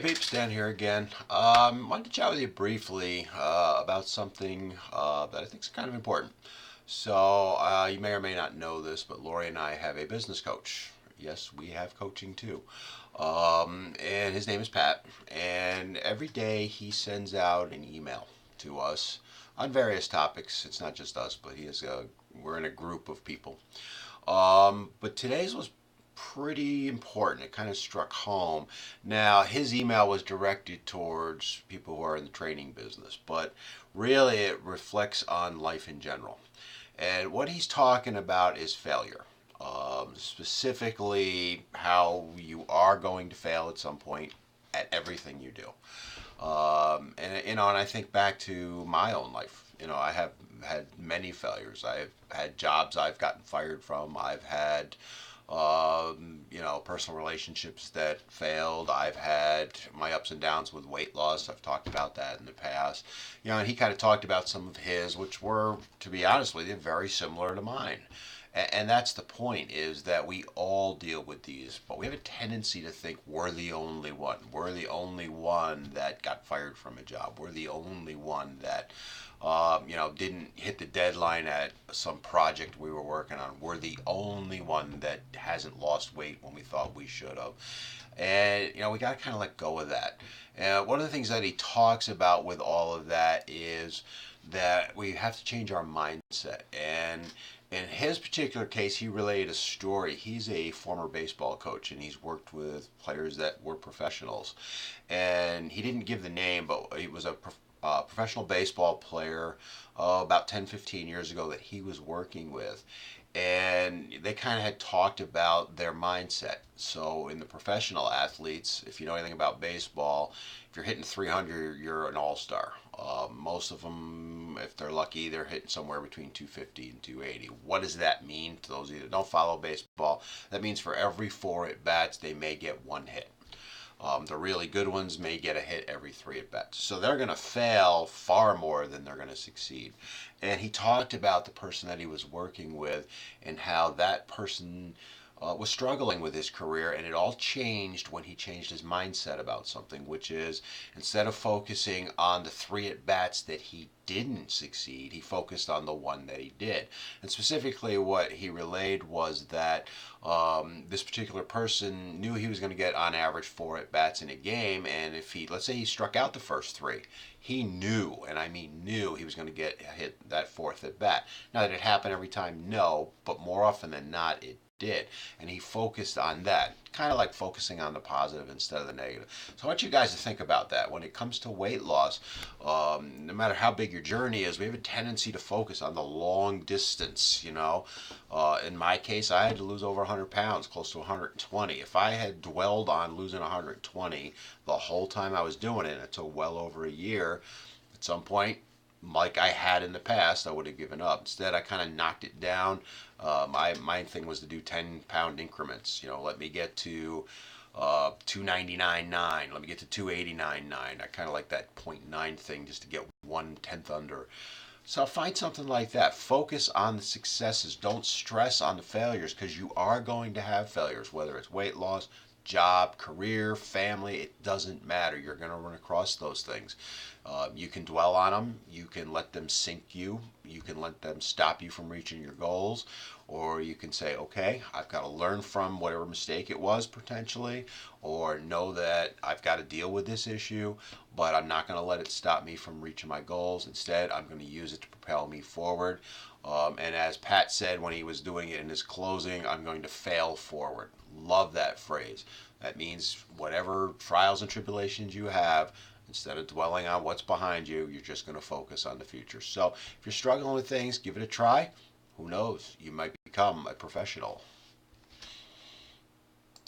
Hey peeps, Dan here again. Wanted to chat with you briefly about something that I think is kind of important. So you may or may not know this, but Lori and I have a business coach. Yes, we have coaching too. And his name is Pat. And every day he sends out an email to us on various topics. It's not just us, but we're in a group of people. But today's was pretty important. It kind of struck home. Now, his email was directed towards people who are in the training business, but really it reflects on life in general. And what he's talking about is failure. Specifically, how you are going to fail at some point at everything you do. And I think back to my own life. I have had many failures. I've had jobs I've gotten fired from. I've had personal relationships that failed. I've had my ups and downs with weight loss. I've talked about that in the past. And he kind of talked about some of his, which were, to be honest with you, very similar to mine. And that's the point, is that we all deal with these, but we have a tendency to think we're the only one. We're the only one that got fired from a job. We're the only one that didn't hit the deadline at some project we were working on. We're the only one that hasn't lost weight when we thought we should have. And, we got to kind of let go of that. And one of the things that he talks about with all of that is that we have to change our mindset. And in his particular case, he related a story. He's a former baseball coach, and he's worked with players that were professionals. And he didn't give the name, but he was a professional baseball player about 10, 15 years ago that he was working with. And they kind of had talked about their mindset. So in the professional athletes, if you know anything about baseball, if you're hitting 300, you're an all-star. Most of them, if they're lucky, they're hitting somewhere between 250 and 280. What does that mean to those of you that don't follow baseball? That means for every four at bats, they may get one hit. The really good ones may get a hit every three at bats. So they're going to fail far more than they're going to succeed. And he talked about the person that he was working with and how that person was struggling with his career, and it all changed when he changed his mindset about something, which is, instead of focusing on the three at bats that he didn't succeed, he focused on the one that he did. And specifically, what he relayed was that this particular person knew he was going to get on average four at bats in a game, and if let's say he struck out the first three, he knew, and I mean knew, he was going to get hit that fourth at bat. Now, did it happen every time? No, but more often than not, it did. And he focused on that, kind of like focusing on the positive instead of the negative. So I want you guys to think about that. When it comes to weight loss, no matter how big your journey is, we have a tendency to focus on the long distance. In my case, I had to lose over 100 pounds, close to 120. If I had dwelled on losing 120 the whole time I was doing it, it took well over a year, at some point, like I had in the past, I would have given up. Instead, I kind of knocked it down. My thing was to do 10-pound increments. Let me get to 299.9. Let me get to 289.9. I kind of like that .9 thing, just to get 1/10 under. So find something like that. Focus on the successes. Don't stress on the failures, because you are going to have failures, whether it's weight loss, job, career, family. It doesn't matter. You're going to run across those things. You can dwell on them. You can let them sink you. You can let them stop you from reaching your goals. Or you can say, okay, I've got to learn from whatever mistake it was potentially, or know that I've got to deal with this issue, but I'm not going to let it stop me from reaching my goals. Instead, I'm going to use it to propel me forward. And as Pat said when he was doing it in his closing, I'm going to fail forward. Love that phrase. That means whatever trials and tribulations you have, instead of dwelling on what's behind you, you're just going to focus on the future. So if you're struggling with things, give it a try. Who knows? You might become a professional.